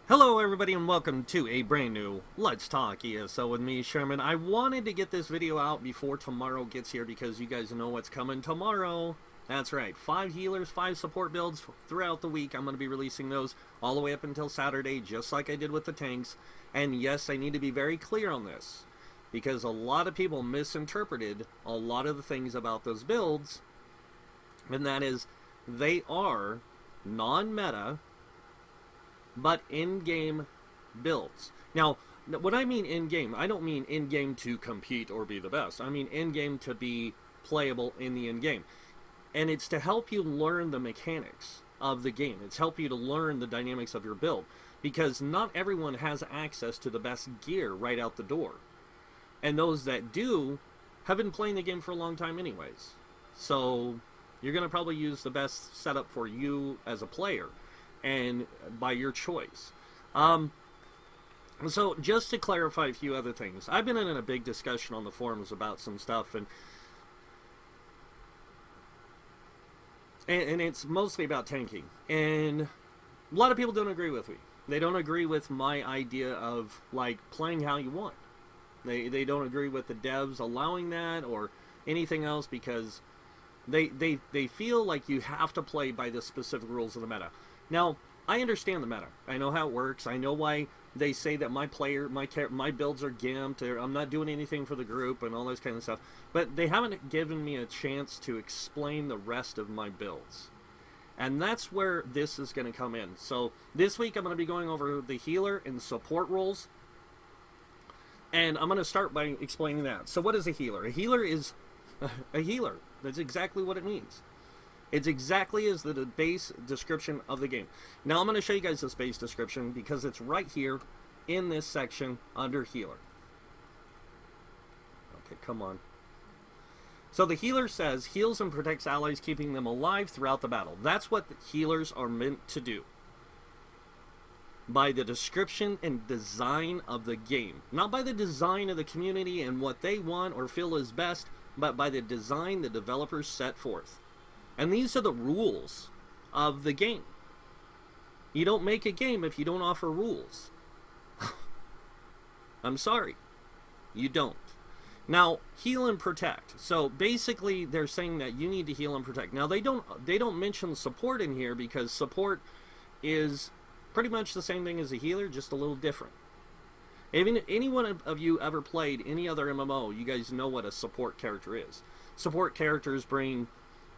Hello everybody and welcome to a brand new Let's Talk ESO with me, Sherman. I wanted to get this video out before tomorrow gets here because you guys know what's coming tomorrow. That's right, 5 healers, 5 support builds throughout the week. I'm going to be releasing those all the way up until Saturday, just like I did with the tanks. And yes, I need to be very clear on this, because a lot of people misinterpreted a lot of the things about those builds, and that is, they are non-meta, but in-game builds. Now, when I mean in-game, I don't mean in-game to compete or be the best. I mean in-game to be playable in the in-game. And it's to help you learn the mechanics of the game. It's help you to learn the dynamics of your build. Because not everyone has access to the best gear right out the door. And those that do have been playing the game for a long time anyways. So you're going to probably use the best setup for you as a player, and by your choice. So just to clarify a few other things, I've been in a big discussion on the forums about some stuff, and it's mostly about tanking, and a lot of people don't agree with me. They don't agree with my idea of like playing how you want. They don't agree with the devs allowing that or anything else, because they feel like you have to play by the specific rules of the meta. Now, I understand the meta. I know how it works. I know why they say that my builds are gimped, or I'm not doing anything for the group and all this kind of stuff. But they haven't given me a chance to explain the rest of my builds. And that's where this is going to come in. So this week I'm going to be going over the healer and support roles. And I'm going to start by explaining that. So what is a healer? A healer is a healer. That's exactly what it means. It's exactly as the base description of the game. Now I'm going to show you guys this base description because it's right here in this section under healer. Okay, come on. So the healer says, heals and protects allies, keeping them alive throughout the battle. That's what the healers are meant to do. By the description and design of the game. Not by the design of the community and what they want or feel is best, but by the design the developers set forth. And these are the rules of the game. You don't make a game if you don't offer rules. I'm sorry. You don't. Now, heal and protect. So basically they're saying that you need to heal and protect. Now they don't mention support in here because support is pretty much the same thing as a healer, just a little different. Even any one of you ever played any other MMO, you guys know what a support character is. Support characters bring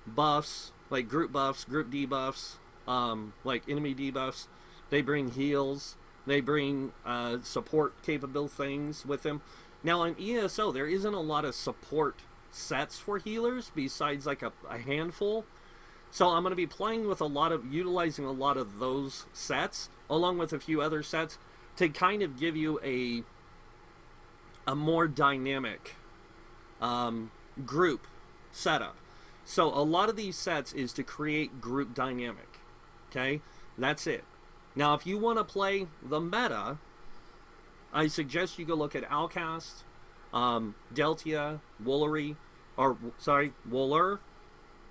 buffs, like group buffs, group debuffs, like enemy debuffs. They bring heals. They bring support capable things with them. Now in ESO, there isn't a lot of support sets for healers besides like a handful. So I'm going to be playing with utilizing a lot of those sets, along with a few other sets, to kind of give you a more dynamic group setup. So a lot of these sets is to create group dynamic. Okay? That's it. Now if you want to play the meta, I suggest you go look at Outcast, Deltia, Woolery, Wooler.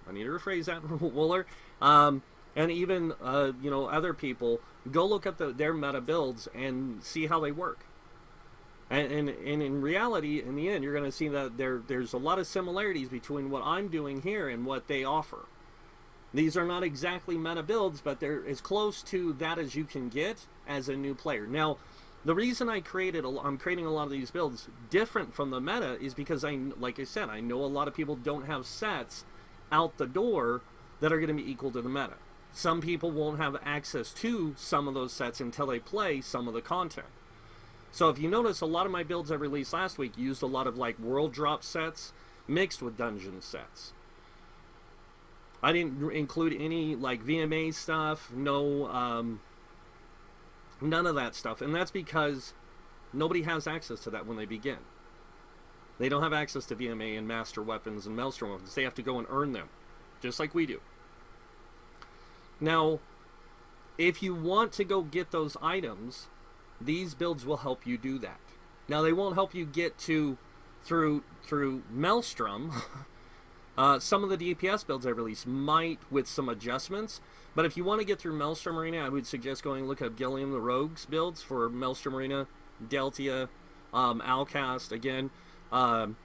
I need to rephrase that. Wooler. And even, you know, other people. Go look up their meta builds and see how they work. And in reality, in the end, you're going to see that there's a lot of similarities between what I'm doing here and what they offer. These are not exactly meta builds, but they're as close to that as you can get as a new player. Now, the reason I'm creating a lot of these builds different from the meta is because, like I said, I know a lot of people don't have sets out the door that are going to be equal to the meta. Some people won't have access to some of those sets until they play some of the content. So if you notice, a lot of my builds I released last week used a lot of like world drop sets mixed with dungeon sets. I didn't include any like VMA stuff, no, none of that stuff. And that's because nobody has access to that when they begin. They don't have access to VMA and master weapons and maelstrom weapons. They have to go and earn them, just like we do. Now, if you want to go get those items, these builds will help you do that. Now, they won't help you get through Maelstrom Some of the DPS builds I released might with some adjustments, but if you want to get through Maelstrom Arena, I would suggest going look at Gilliam the Rogue's builds for Maelstrom Arena, Deltia, Alcast, again, and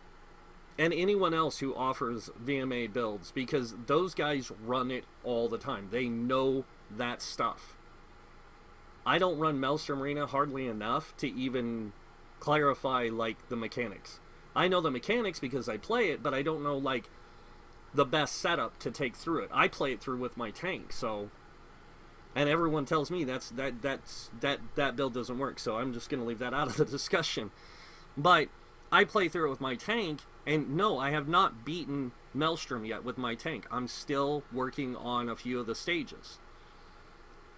anyone else who offers VMA builds, because those guys run it all the time. They know that stuff. I don't run Maelstrom Arena hardly enough to even clarify, like, the mechanics. I know the mechanics because I play it, but I don't know, like, the best setup to take through it. I play it through with my tank, so, and everyone tells me that build doesn't work, so I'm just going to leave that out of the discussion. But I play through it with my tank, and no, I have not beaten Maelstrom yet with my tank. I'm still working on a few of the stages.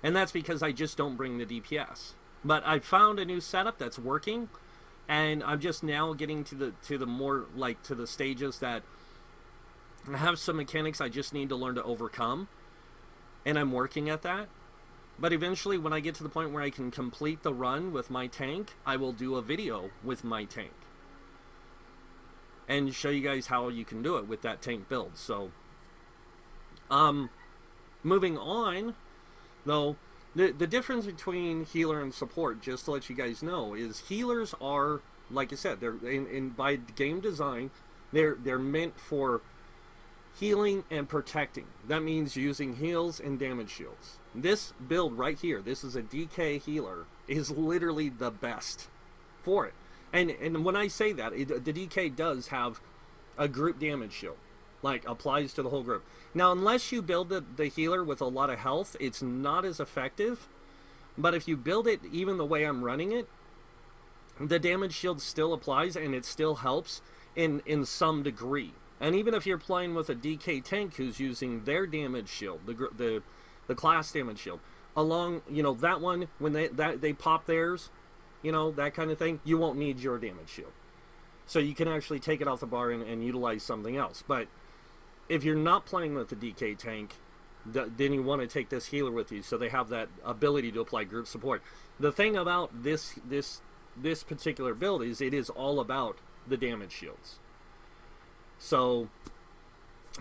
And that's because I just don't bring the DPS. But I found a new setup that's working, and I'm just now getting to the more, like, to the stages that I have some mechanics I just need to learn to overcome, and I'm working at that. But eventually, when I get to the point where I can complete the run with my tank, I will do a video with my tank and show you guys how you can do it with that tank build. So, moving on, though, the difference between healer and support, just to let you guys know, is healers are, like I said, they're by game design, they're meant for healing and protecting. That means using heals and damage shields. This build right here, this is a DK healer, is literally the best for it. And when I say that, the DK does have a group damage shield, like, applies to the whole group. Now, unless you build the healer with a lot of health, it's not as effective. But if you build it even the way I'm running it, the damage shield still applies, and it still helps in some degree. And even if you're playing with a DK tank who's using their damage shield, the class damage shield, along, you know, that one, when they pop theirs, you know, that kind of thing, you won't need your damage shield. So you can actually take it off the bar and utilize something else. But if you're not playing with the DK tank, then you want to take this healer with you, so they have that ability to apply group support. The thing about this particular build is it is all about the damage shields. So,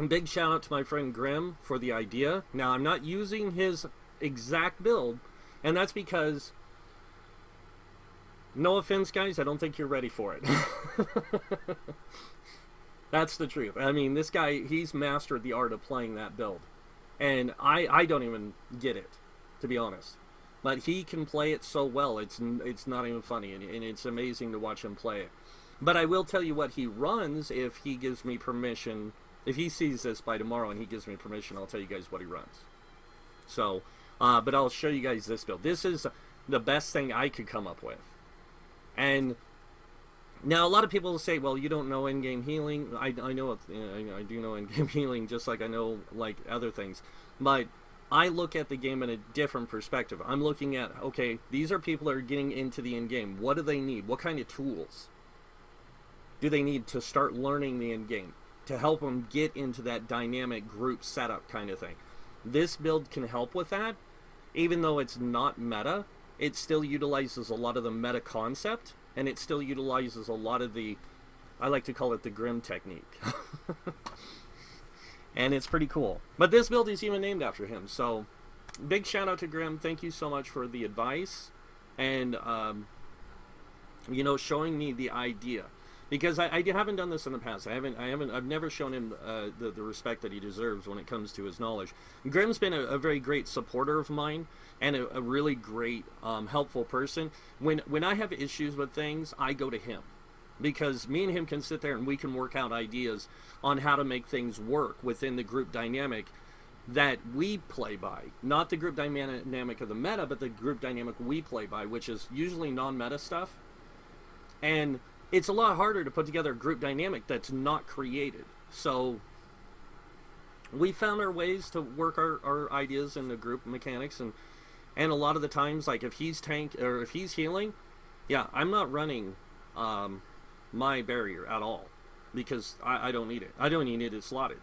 big shout out to my friend Grim for the idea. Now, I'm not using his exact build, and that's because, no offense, guys, I don't think you're ready for it. That's the truth. I mean, this guy, he's mastered the art of playing that build. And I don't even get it, to be honest. But he can play it so well, it's not even funny, and it's amazing to watch him play it. But I will tell you what he runs if he gives me permission. If he sees this by tomorrow and he gives me permission, I'll tell you guys what he runs. So, but I'll show you guys this build. This is the best thing I could come up with. And now a lot of people will say, well, you don't know in-game healing. I know, I do know in-game healing, just like I know, like, other things. But I look at the game in a different perspective. I'm looking at, okay, these are people that are getting into the in-game. What do they need? What kind of tools do they need to start learning the in-game to help them get into that dynamic group setup kind of thing? This build can help with that. Even though it's not meta, it still utilizes a lot of the meta concept, and it still utilizes a lot of the, I like to call it the Grim technique. And it's pretty cool. But this build is even named after him, so big shout out to Grim. Thank you so much for the advice and you know, showing me the idea. Because I haven't done this in the past. I've never shown him the respect that he deserves when it comes to his knowledge. Grim's been a very great supporter of mine and a really great helpful person. When I have issues with things, I go to him, because me and him can sit there and we can work out ideas on how to make things work within the group dynamic that we play by. Not the group dynamic of the meta, but the group dynamic we play by, which is usually non-meta stuff. And it's a lot harder to put together a group dynamic that's not created. So we found our ways to work our ideas in the group mechanics, and a lot of the times, like if he's tank or if he's healing, yeah, I'm not running my barrier at all, because I don't need it. I don't even need it slotted.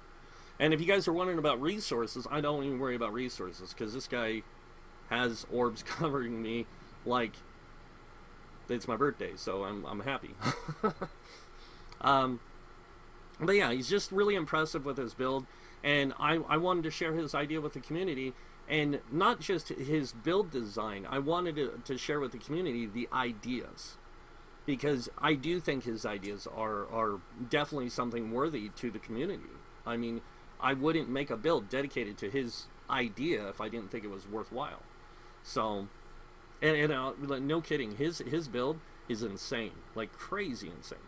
And if you guys are wondering about resources, I don't even worry about resources, because this guy has orbs covering me like it's my birthday, so I'm happy. But yeah, he's just really impressive with his build, and I wanted to share his idea with the community, and not just his build design. I wanted to share with the community the ideas, because I do think his ideas are definitely something worthy to the community. I mean, I wouldn't make a build dedicated to his idea if I didn't think it was worthwhile. So, and no kidding, his build is insane, like crazy insane.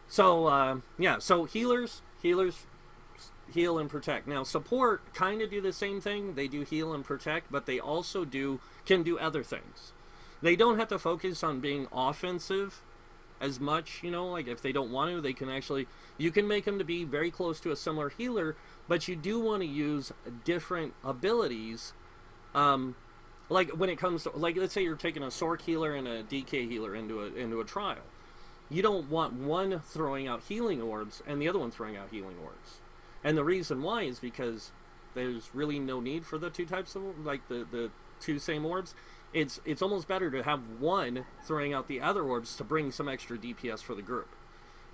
So yeah, so healers heal and protect. Now support kind of do the same thing. They do heal and protect, but they also can do other things. They don't have to focus on being offensive as much, you know, like if they don't want to, they can actually, you can make them to be very close to a similar healer, but you do want to use different abilities. Like when it comes to, like, let's say you're taking a Sork healer and a DK healer into a trial. You don't want one throwing out healing orbs and the other one throwing out healing orbs. And the reason why is because there's really no need for the two types of, like, the two same orbs. It's almost better to have one throwing out the other orbs to bring some extra DPS for the group.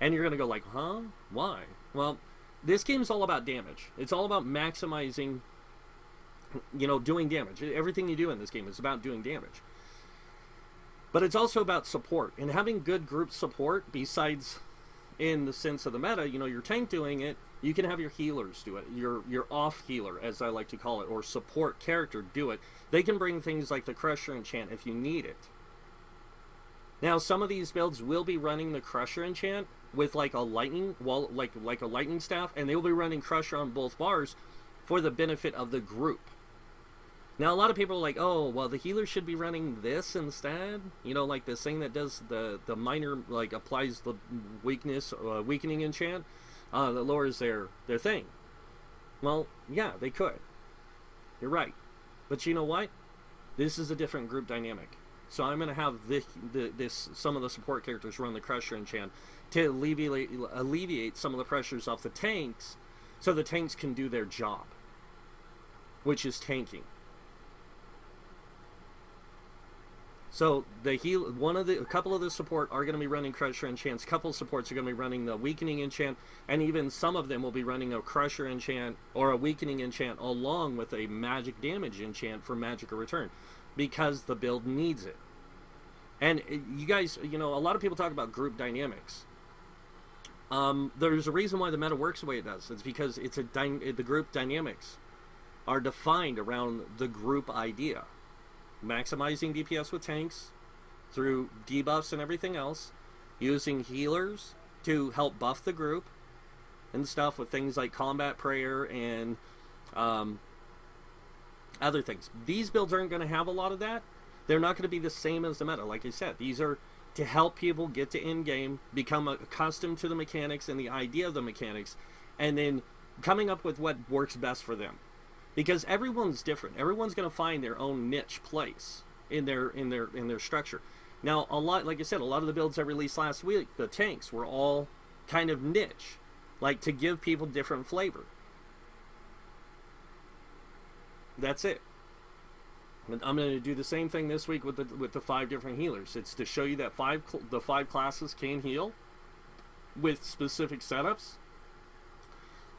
And you're going to go like, huh? Why? Well, this game's all about damage. It's all about maximizing, you know, doing damage. Everything you do in this game is about doing damage. But it's also about support. And having good group support, besides in the sense of the meta, you know, your tank doing it, you can have your healers do it. Your off healer, as I like to call it, or support character do it. They can bring things like the Crusher enchant if you need it. Now, some of these builds will be running the Crusher enchant with like a lightning wall, like a lightning staff, and they will be running Crusher on both bars for the benefit of the group. Now, a lot of people are like, oh, well, the healer should be running this instead. You know, like this thing that does the minor, like, applies the weakening enchant that lowers their thing. Well, yeah, they could. You're right. But you know what? This is a different group dynamic. So I'm going to have some of the support characters run the Crusher enchant to alleviate some of the pressures off the tanks, so the tanks can do their job, which is tanking. So the a couple of the support are going to be running Crusher enchants. A couple of supports are going to be running the weakening enchant, and even some of them will be running a Crusher enchant or a weakening enchant along with a magic damage enchant for magical return, because the build needs it. And you guys, you know, a lot of people talk about group dynamics. There's a reason why the meta works the way it does. It's because the group dynamics are defined around the group idea. Maximizing DPS with tanks through debuffs and everything else, using healers to help buff the group and stuff with things like combat prayer and other things. These builds aren't going to have a lot of that. They're not going to be the same as the meta. Like I said, these are to help people get to end game, become accustomed to the mechanics and the idea of the mechanics, and then coming up with what works best for them. Because everyone's different. Everyone's going to find their own niche place in their structure. Now, like I said, a lot of the builds I released last week, the tanks were all kind of niche, like to give people different flavor. That's it. I'm going to do the same thing this week with the 5 different healers. It's to show you that the 5 classes can heal with specific setups.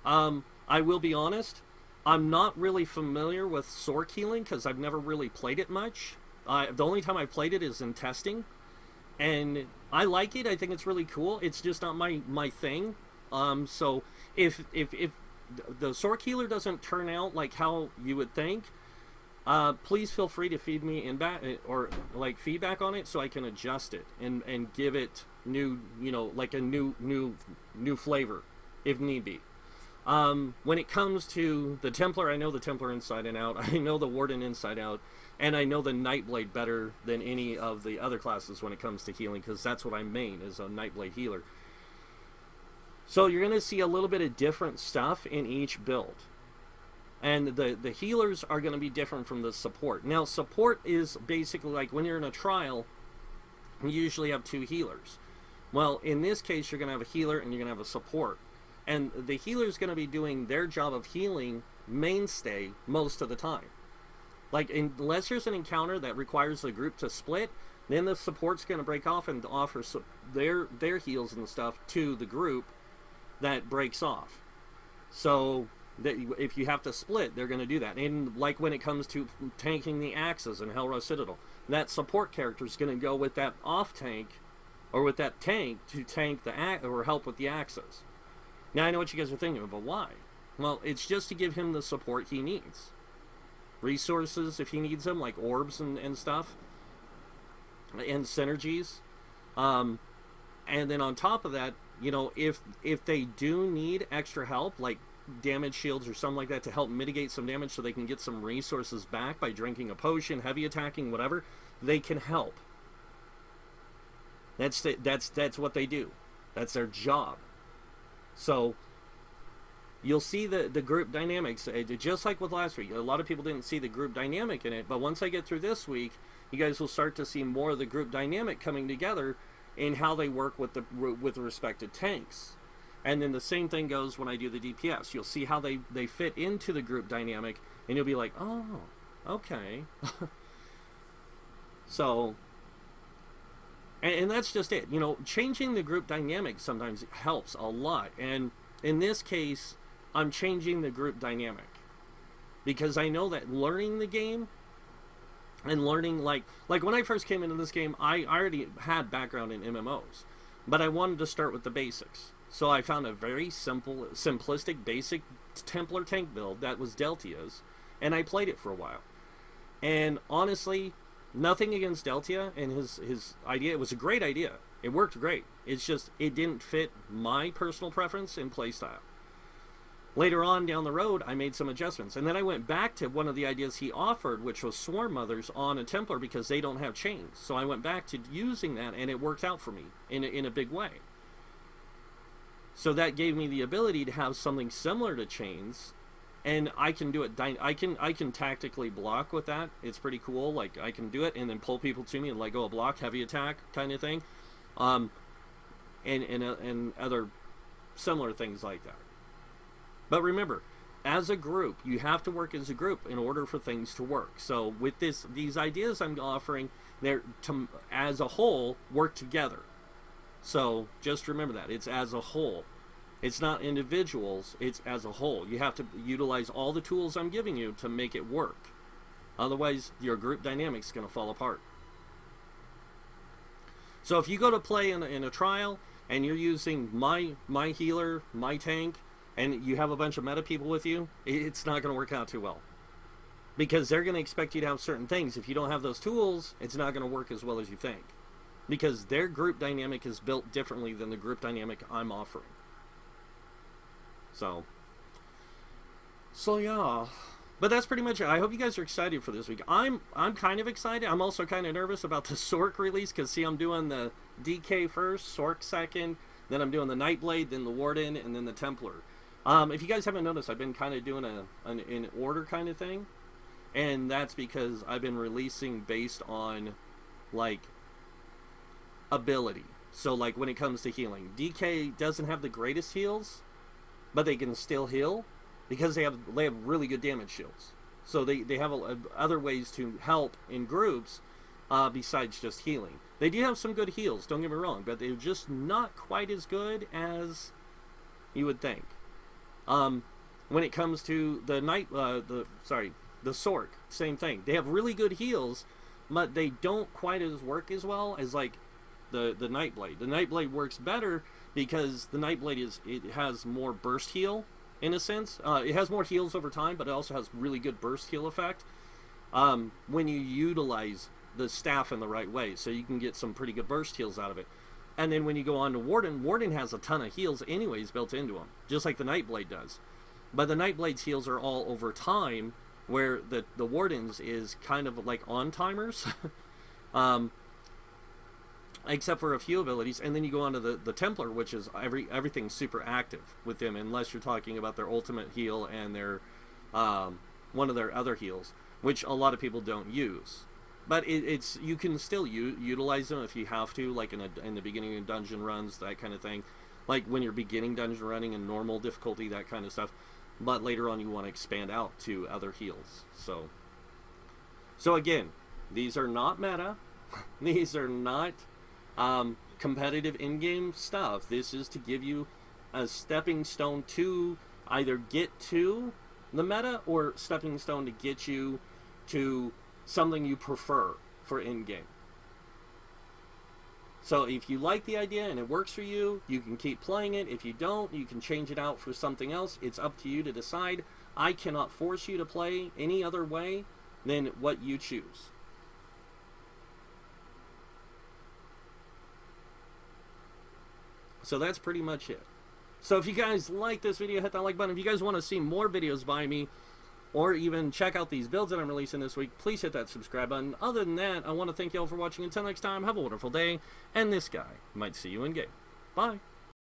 I will be honest. I'm not really familiar with Sork healing because I've never really played it much. The only time I've played it is in testing, and I like it. I think it's really cool. It's just not my thing. So if the Sork healer doesn't turn out like how you would think, please feel free to feed me like feedback on it so I can adjust it and give it new, you know, like a new flavor if need be. When it comes to the Templar, I know the Templar inside and out. I know the Warden inside out, and I know the Nightblade better than any of the other classes when it comes to healing, because that's what I main, is a Nightblade healer. So you're going to see a little bit of different stuff in each build. And the healers are going to be different from the support. Now, support is basically like when you're in a trial, you usually have 2 healers. Well, in this case, you're going to have a healer and you're going to have a support. And the healer is going to be doing their job of healing mainstay most of the time. Like, unless there's an encounter that requires the group to split, then the support's going to break off and offer their heals and stuff to the group that breaks off. So that if you have to split, they're going to do that. And like when it comes to tanking the axes in Hellrose Citadel, that support character is going to go with that off tank, or with that tank to tank the or help with the axes. Now I know what you guys are thinking, but why? Well, it's just to give him the support he needs. Resources if he needs them, like orbs and stuff, and synergies. And then on top of that, you know, if they do need extra help, like damage shields or something like that, to help mitigate some damage so they can get some resources back by drinking a potion, heavy attacking, whatever, they can help. That's what they do. That's their job. So you'll see the group dynamics, just like with last week. A lot of people didn't see the group dynamic in it, but once I get through this week, you guys will start to see more of the group dynamic coming together in how they work with the respective tanks. And then the same thing goes when I do the DPS. You'll see how they fit into the group dynamic, and you'll be like, oh, okay. So, and that's just it. You know, changing the group dynamic sometimes helps a lot. And in this case, I'm changing the group dynamic because I know that learning the game and learning, like when I first came into this game, I already had background in MMOs, but I wanted to start with the basics. So I found a very simple, simplistic, basic Templar tank build that was Deltia's, and I played it for a while. And honestly, nothing against Deltia and his idea. It was a great idea. It worked great. It's just, it didn't fit my personal preference and playstyle. Later on down the road, I made some adjustments. And then I went back to one of the ideas he offered, which was Swarm Mothers on a Templar, because they don't have chains. So I went back to using that, and it worked out for me in a big way. So that gave me the ability to have something similar to chains, and I can do it. I can tactically block with that. It's pretty cool. Like, I can do it and then pull people to me and let go of block, heavy attack kind of thing, and other similar things like that. But remember, as a group, you have to work as a group in order for things to work. So with these ideas I'm offering, they're to, as a whole, work together. So just remember that. It's as a whole. It's not individuals, it's as a whole. You have to utilize all the tools I'm giving you to make it work. Otherwise, your group dynamics is going to fall apart. So if you go to play in a trial, and you're using my healer, my tank, and you have a bunch of meta people with you, it's not going to work out too well. Because they're going to expect you to have certain things. If you don't have those tools, it's not going to work as well as you think. Because their group dynamic is built differently than the group dynamic I'm offering. So yeah. But that's pretty much it. I hope you guys are excited for this week. I'm kind of excited. I'm also kind of nervous about the Sork release, because see, I'm doing the DK first, Sork second, then I'm doing the Nightblade, then the Warden, and then the Templar. If you guys haven't noticed, I've been kind of doing an order kind of thing, and that's because I've been releasing based on, like, ability. So like when it comes to healing, DK doesn't have the greatest heals, but they can still heal because they have really good damage shields. So they have other ways to help in groups besides just healing. They do have some good heals, don't get me wrong, but they're just not quite as good as you would think. When it comes to the the Sork, same thing. They have really good heals, but they don't quite work as well as like the Nightblade. The Nightblade works better because the Nightblade has more burst heal in a sense. It has more heals over time, but it also has really good burst heal effect when you utilize the staff in the right way. So you can get some pretty good burst heals out of it. And then when you go on to Warden, Warden has a ton of heals anyways built into him, just like the Nightblade does. But the Nightblade's heals are all over time, where the Warden's is kind of like on timers. Except for a few abilities, and then you go on to the Templar, which is everything's super active with them, unless you're talking about their ultimate heal and their one of their other heals, which a lot of people don't use. But it's you can still utilize them if you have to, like in the beginning of dungeon runs, that kind of thing, like when you're beginning dungeon running in normal difficulty, that kind of stuff. But later on, you want to expand out to other heals. So again, these are not meta. These are not competitive in-game stuff. This is to give you as stepping stone to either get to the meta or stepping stone to get you to something you prefer for in-game. So if you like the idea and it works for you, you can keep playing it. If you don't, you can change it out for something else. It's up to you to decide. I cannot force you to play any other way than what you choose. So that's pretty much it. So if you guys like this video, hit that like button. If you guys want to see more videos by me, or even check out these builds that I'm releasing this week, please hit that subscribe button. Other than that, I want to thank you all for watching. Until next time, have a wonderful day, and this guy might see you in game. Bye.